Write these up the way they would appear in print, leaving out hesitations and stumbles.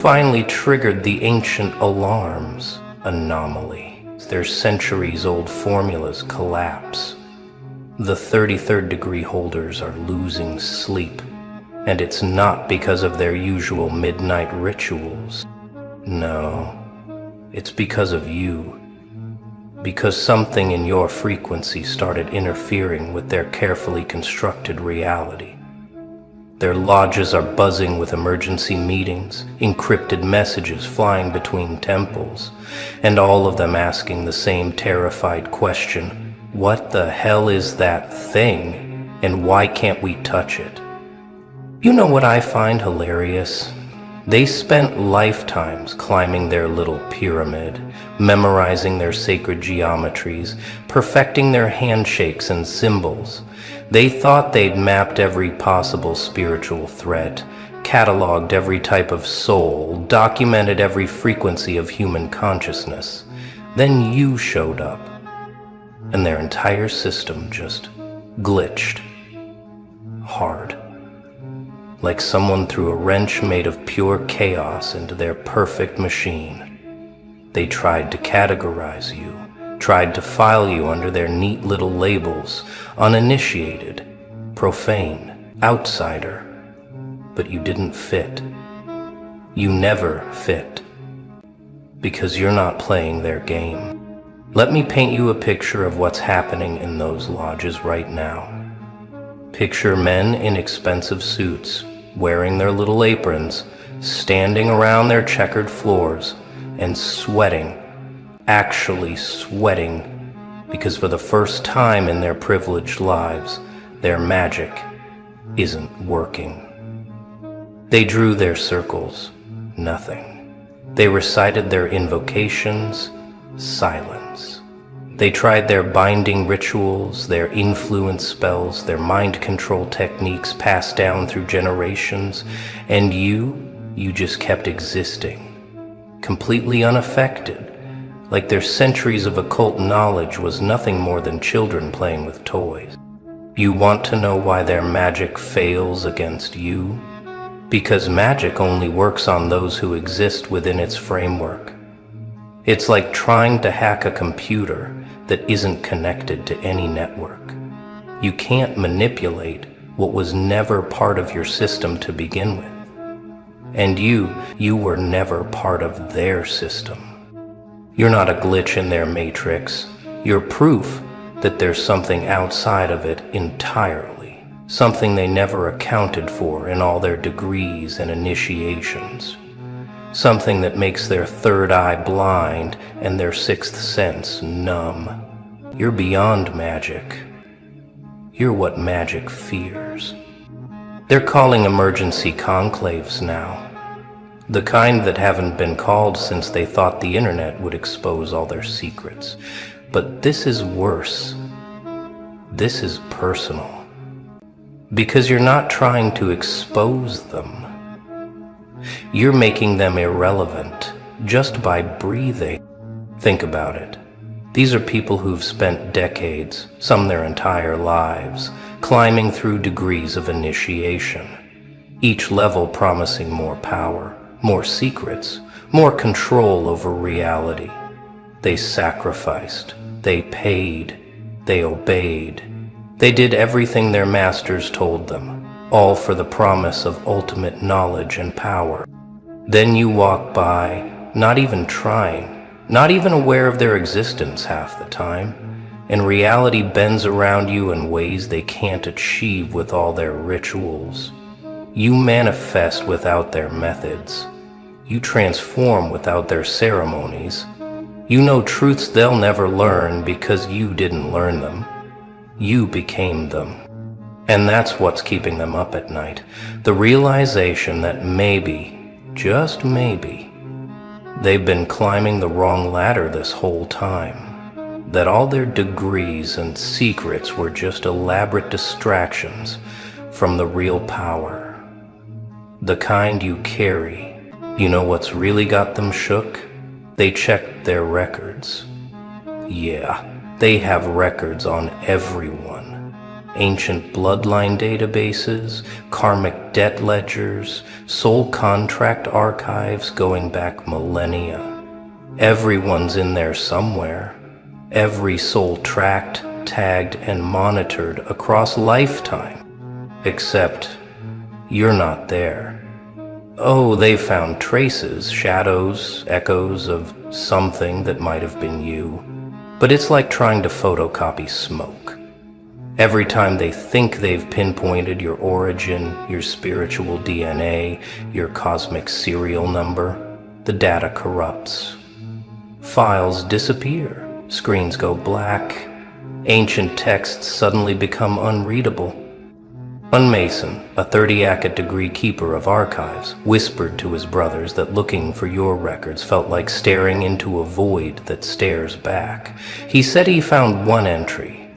finally triggered the ancient alarms. Anomaly. Their centuries-old formulas collapse. The 33rd degree holders are losing sleep, and it's not because of their usual midnight rituals. No, it's because of you. Because something in your frequency started interfering with their carefully constructed reality. Their lodges are buzzing with emergency meetings, encrypted messages flying between temples, and all of them asking the same terrified question: what the hell is that thing, and why can't we touch it? You know what I find hilarious? They spent lifetimes climbing their little pyramid, memorizing their sacred geometries, perfecting their handshakes and symbols. They thought they'd mapped every possible spiritual threat, cataloged every type of soul, documented every frequency of human consciousness. Then you showed up, and their entire system just glitched. Hard. Like someone threw a wrench made of pure chaos into their perfect machine. They tried to categorize you, tried to file you under their neat little labels: uninitiated, profane, outsider. But you didn't fit. You never fit. Because you're not playing their game. Let me paint you a picture of what's happening in those lodges right now. Picture men in expensive suits, wearing their little aprons, standing around their checkered floors, and sweating, actually sweating, because for the first time in their privileged lives, their magic isn't working. They drew their circles, nothing. They recited their invocations, silence. They tried their binding rituals, their influence spells, their mind control techniques passed down through generations, and you just kept existing, completely unaffected, like their centuries of occult knowledge was nothing more than children playing with toys. You want to know why their magic fails against you? Because magic only works on those who exist within its framework. It's like trying to hack a computer that isn't connected to any network. You can't manipulate what was never part of your system to begin with. And you were never part of their system. You're not a glitch in their matrix. You're proof that there's something outside of it entirely, something they never accounted for in all their degrees and initiations. Something that makes their third eye blind and their sixth sense numb. You're beyond magic. You're what magic fears. They're calling emergency conclaves now. The kind that haven't been called since they thought the internet would expose all their secrets. But this is worse. This is personal. Because you're not trying to expose them. You're making them irrelevant just by breathing. Think about it. These are people who've spent decades, some their entire lives, climbing through degrees of initiation, each level promising more power, more secrets, more control over reality. They sacrificed, they paid, they obeyed. They did everything their masters told them, all for the promise of ultimate knowledge and power. Then you walk by, not even trying, not even aware of their existence half the time, and reality bends around you in ways they can't achieve with all their rituals. You manifest without their methods. You transform without their ceremonies. You know truths they'll never learn because you didn't learn them. You became them. And that's what's keeping them up at night. The realization that maybe, just maybe, they've been climbing the wrong ladder this whole time. That all their degrees and secrets were just elaborate distractions from the real power. The kind you carry. You know what's really got them shook? They checked their records. Yeah, they have records on everyone. ancient bloodline databases, karmic debt ledgers, soul contract archives going back millennia. Everyone's in there somewhere. Every soul tracked, tagged, and monitored across lifetime. Except you're not there. Oh, they found traces, shadows, echoes of something that might have been you. But it's like trying to photocopy smoke. Every time they think they've pinpointed your origin, your spiritual DNA, your cosmic serial number, the data corrupts. Files disappear, screens go black, ancient texts suddenly become unreadable. One Mason, a 30-acre degree keeper of archives, whispered to his brothers that looking for your records felt like staring into a void that stares back. He said he found one entry,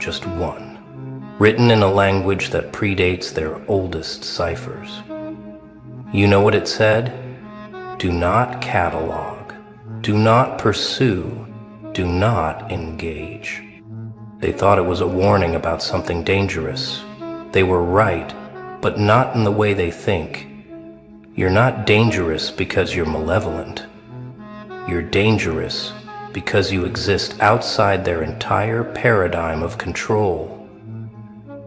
just one, written in a language that predates their oldest ciphers. You know what it said? Do not catalog, do not pursue, do not engage. They thought it was a warning about something dangerous. They were right, but not in the way they think. You're not dangerous because you're malevolent. You're dangerous because you exist outside their entire paradigm of control.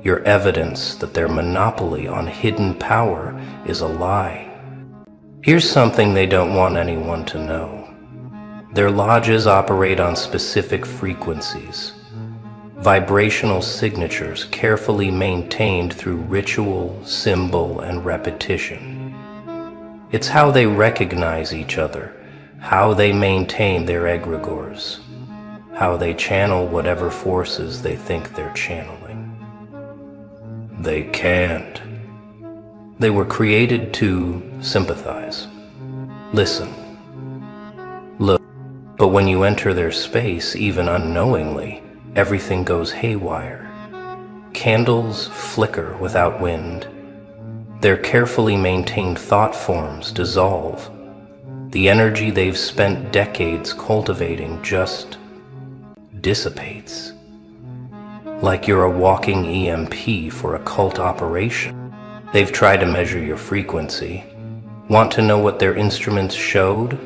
You're evidence that their monopoly on hidden power is a lie. Here's something they don't want anyone to know. Their lodges operate on specific frequencies. Vibrational signatures carefully maintained through ritual, symbol, and repetition. It's how they recognize each other, how they maintain their egregores, how they channel whatever forces they think they're channeling. They can't. They were created to sympathize, listen, look. But when you enter their space, even unknowingly, everything goes haywire. Candles flicker without wind. Their carefully maintained thought forms dissolve. The energy they've spent decades cultivating just dissipates. Like you're a walking EMP for a cult operation. They've tried to measure your frequency. Want to know what their instruments showed?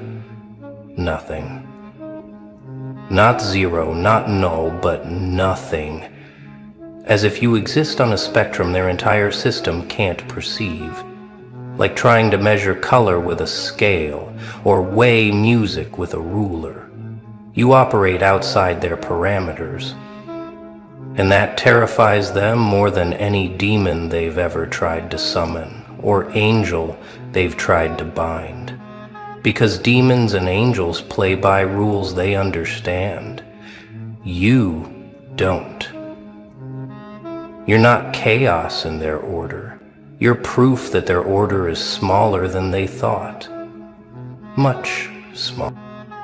Nothing. Not zero, not null, but nothing. As if you exist on a spectrum their entire system can't perceive. Like trying to measure color with a scale, or weigh music with a ruler. You operate outside their parameters. And that terrifies them more than any demon they've ever tried to summon, or angel they've tried to bind. Because demons and angels play by rules they understand. You don't. You're not chaos in their order. You're proof that their order is smaller than they thought. Much smaller.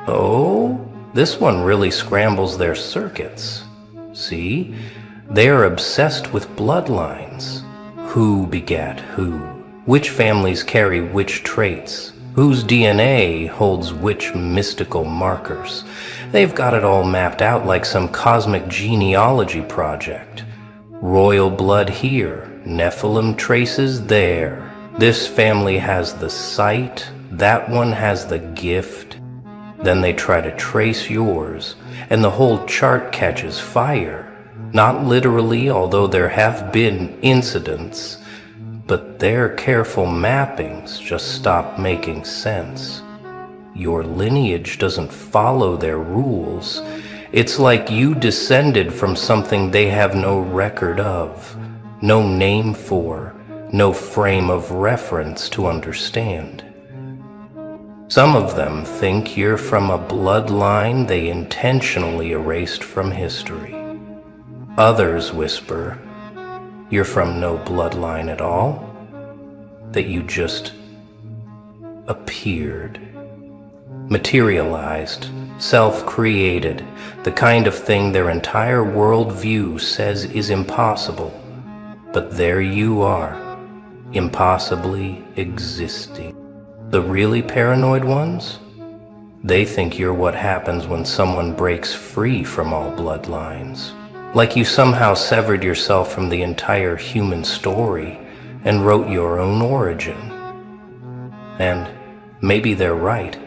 Oh, this one really scrambles their circuits. See? They are obsessed with bloodlines. Who begat who? Which families carry which traits? Whose DNA holds which mystical markers? They've got it all mapped out like some cosmic genealogy project. Royal blood here, Nephilim traces there. This family has the sight, that one has the gift. Then they try to trace yours, and the whole chart catches fire. Not literally, although there have been incidents, but their careful mappings just stop making sense. Your lineage doesn't follow their rules. It's like you descended from something they have no record of, no name for, no frame of reference to understand. Some of them think you're from a bloodline they intentionally erased from history. Others whisper, you're from no bloodline at all, that you just appeared, materialized, self-created, the kind of thing their entire worldview says is impossible. But there you are, impossibly existing. The really paranoid ones? They think you're what happens when someone breaks free from all bloodlines. like you somehow severed yourself from the entire human story and wrote your own origin. And maybe they're right.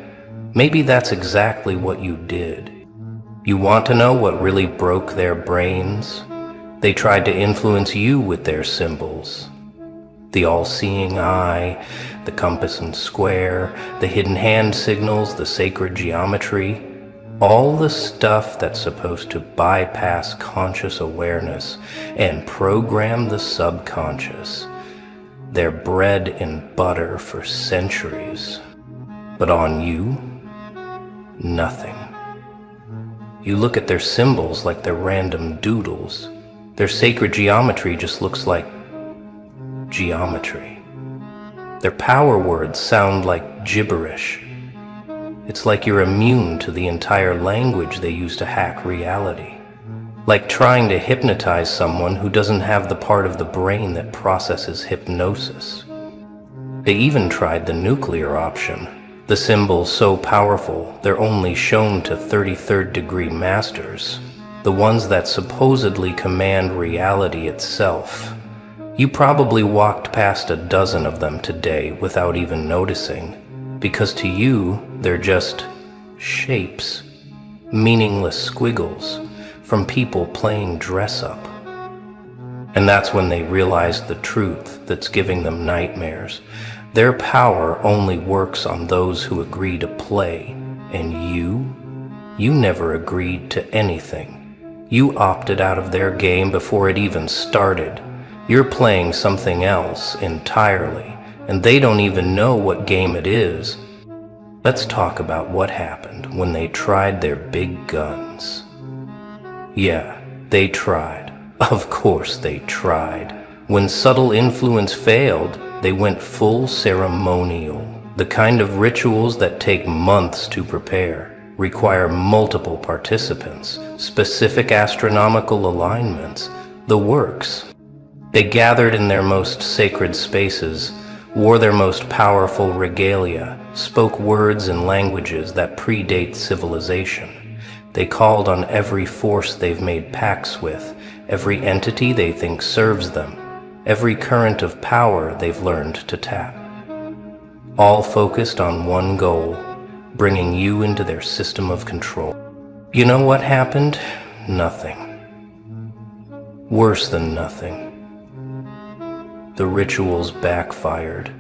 Maybe that's exactly what you did. You want to know what really broke their brains? They tried to influence you with their symbols. The all-seeing eye, the compass and square, the hidden hand signals, the sacred geometry, all the stuff that's supposed to bypass conscious awareness and program the subconscious. They're bread and butter for centuries. But on you, nothing. You look at their symbols like they're random doodles. Their sacred geometry just looks like geometry. Their power words sound like gibberish. It's like you're immune to the entire language they use to hack reality. Like trying to hypnotize someone who doesn't have the part of the brain that processes hypnosis. They even tried the nuclear option. The symbols so powerful, they're only shown to 33rd degree masters, the ones that supposedly command reality itself. You probably walked past a dozen of them today without even noticing, because to you, they're just shapes, meaningless squiggles from people playing dress-up. And that's when they realize the truth that's giving them nightmares. Their power only works on those who agree to play, and you never agreed to anything. You opted out of their game before it even started. You're playing something else entirely, and they don't even know what game it is. Let's talk about what happened when they tried their big guns. Yeah, they tried. Of course they tried. When subtle influence failed, they went full ceremonial. The kind of rituals that take months to prepare, require multiple participants, specific astronomical alignments, the works. They gathered in their most sacred spaces, wore their most powerful regalia, spoke words and languages that predate civilization. They called on every force they've made pacts with, every entity they think serves them, every current of power they've learned to tap. All focused on one goal, bringing you into their system of control. You know what happened? Nothing. Worse than nothing. The rituals backfired.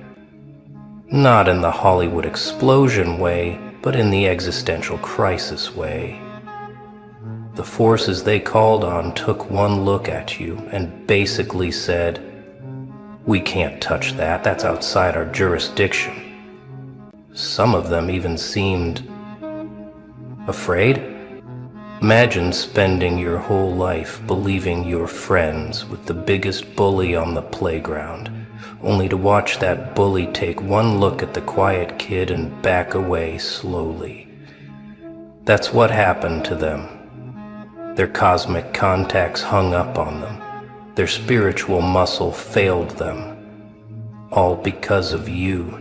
Not in the Hollywood explosion way, but in the existential crisis way. The forces they called on took one look at you and basically said, "We can't touch that, that's outside our jurisdiction." Some of them even seemed afraid. Imagine spending your whole life believing you're friends with the biggest bully on the playground, only to watch that bully take one look at the quiet kid and back away slowly. That's what happened to them. Their cosmic contacts hung up on them. Their spiritual muscle failed them. All because of you.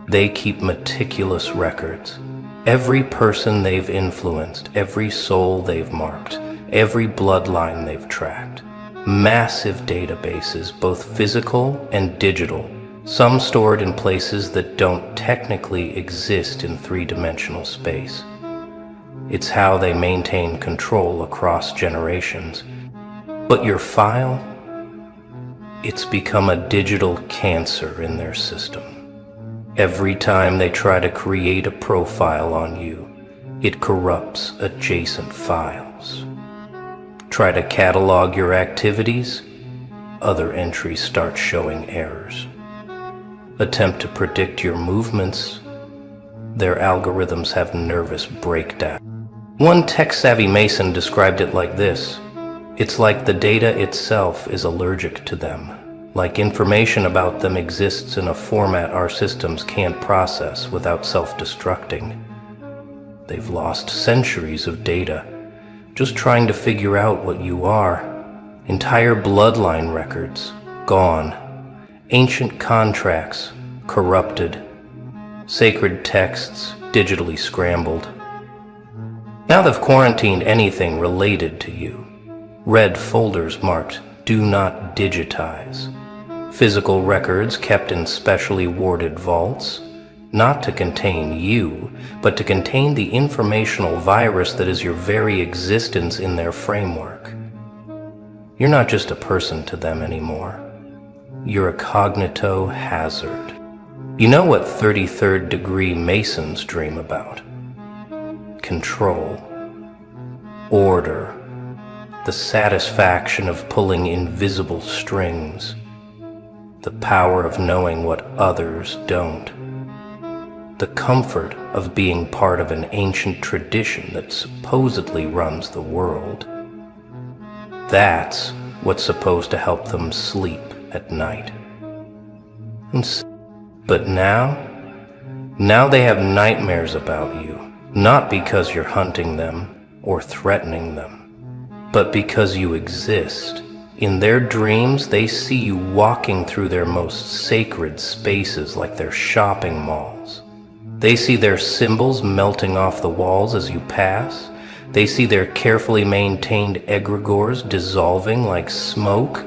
They keep meticulous records. Every person they've influenced, every soul they've marked, every bloodline they've tracked. Massive databases, both physical and digital, some stored in places that don't technically exist in three-dimensional space. It's how they maintain control across generations. But your file, it's become a digital cancer in their system. Every time they try to create a profile on you, it corrupts adjacent files. Try to catalog your activities, other entries start showing errors. Attempt to predict your movements, their algorithms have nervous breakdown. One tech-savvy Mason described it like this: it's like the data itself is allergic to them, like information about them exists in a format our systems can't process without self-destructing. They've lost centuries of data, just trying to figure out what you are. Entire bloodline records, gone. Ancient contracts, corrupted. Sacred texts, digitally scrambled. Now they've quarantined anything related to you. red folders marked "Do Not Digitize," physical records kept in specially warded vaults, not to contain you, but to contain the informational virus that is your very existence in their framework. You're not just a person to them anymore. You're a cognito hazard. You know what 33rd degree Masons dream about? Control, order, the satisfaction of pulling invisible strings, the power of knowing what others don't, the comfort of being part of an ancient tradition that supposedly runs the world. That's what's supposed to help them sleep at night. But now they have nightmares about you, not because you're hunting them or threatening them, but because you exist. In their dreams, they see you walking through their most sacred spaces like they're shopping malls. They see their symbols melting off the walls as you pass. They see their carefully maintained egregores dissolving like smoke.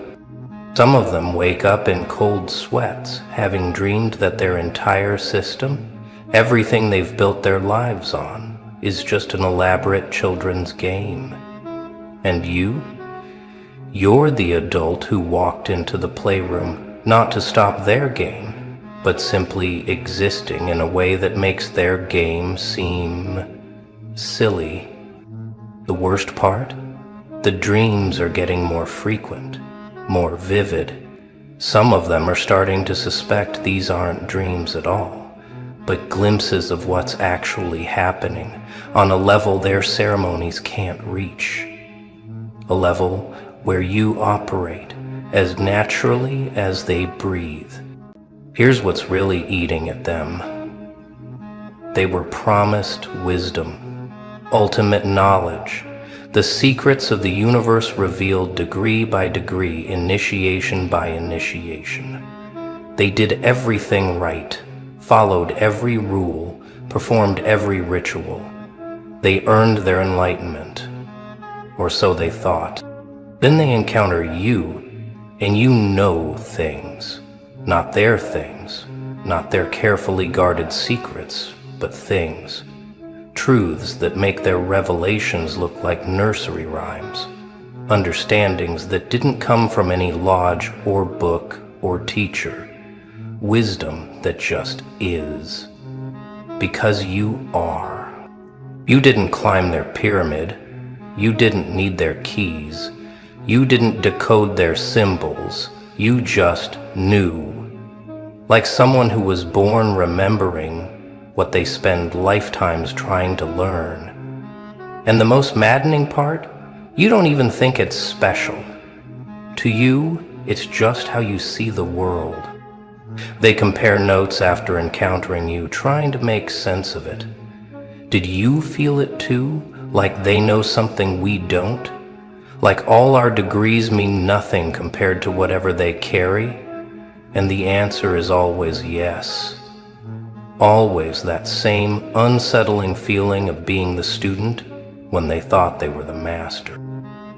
Some of them wake up in cold sweats, having dreamed that their entire system, everything they've built their lives on, is just an elaborate children's game. And you're the adult who walked into the playroom not to stop their game, but simply existing in a way that makes their game seem silly. The worst part? The dreams are getting more frequent, more vivid. Some of them are starting to suspect these aren't dreams at all, but glimpses of what's actually happening on a level their ceremonies can't reach. A level where you operate as naturally as they breathe. Here's what's really eating at them. They were promised wisdom, ultimate knowledge, the secrets of the universe revealed degree by degree, initiation by initiation. They did everything right, followed every rule, performed every ritual. They earned their enlightenment, or so they thought. Then they encounter you, and you know things. Not their things, not their carefully guarded secrets, but things. Truths that make their revelations look like nursery rhymes. Understandings that didn't come from any lodge or book or teacher. Wisdom that just is. Because you are. You didn't climb their pyramid. You didn't need their keys. You didn't decode their symbols. You just knew. Like someone who was born remembering what they spend lifetimes trying to learn. And the most maddening part? You don't even think it's special. To you, it's just how you see the world. They compare notes after encountering you, trying to make sense of it. Did you feel it too? Like they know something we don't? Like all our degrees mean nothing compared to whatever they carry? And the answer is always yes. Always that same unsettling feeling of being the student when they thought they were the master.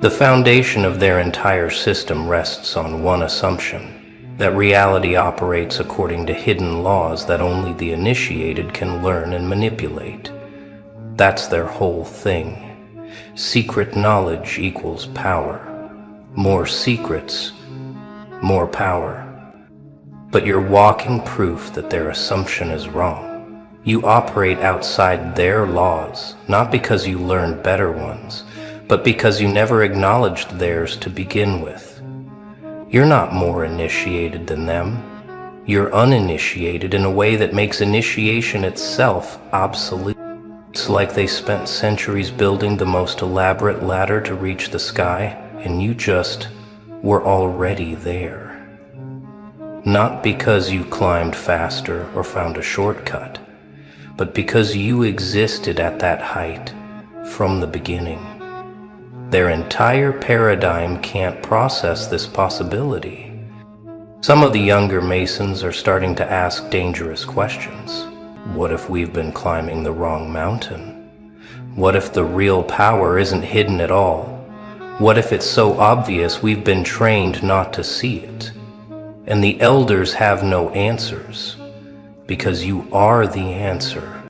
The foundation of their entire system rests on one assumption, that reality operates according to hidden laws that only the initiated can learn and manipulate. That's their whole thing. Secret knowledge equals power. More secrets, more power. But you're walking proof that their assumption is wrong. You operate outside their laws, not because you learned better ones, but because you never acknowledged theirs to begin with. You're not more initiated than them. You're uninitiated in a way that makes initiation itself obsolete. It's like they spent centuries building the most elaborate ladder to reach the sky, and you just were already there. Not because you climbed faster or found a shortcut, but because you existed at that height from the beginning. Their entire paradigm can't process this possibility. Some of the younger Masons are starting to ask dangerous questions. What if we've been climbing the wrong mountain? What if the real power isn't hidden at all? What if it's so obvious we've been trained not to see it? And the elders have no answers, because you are the answer.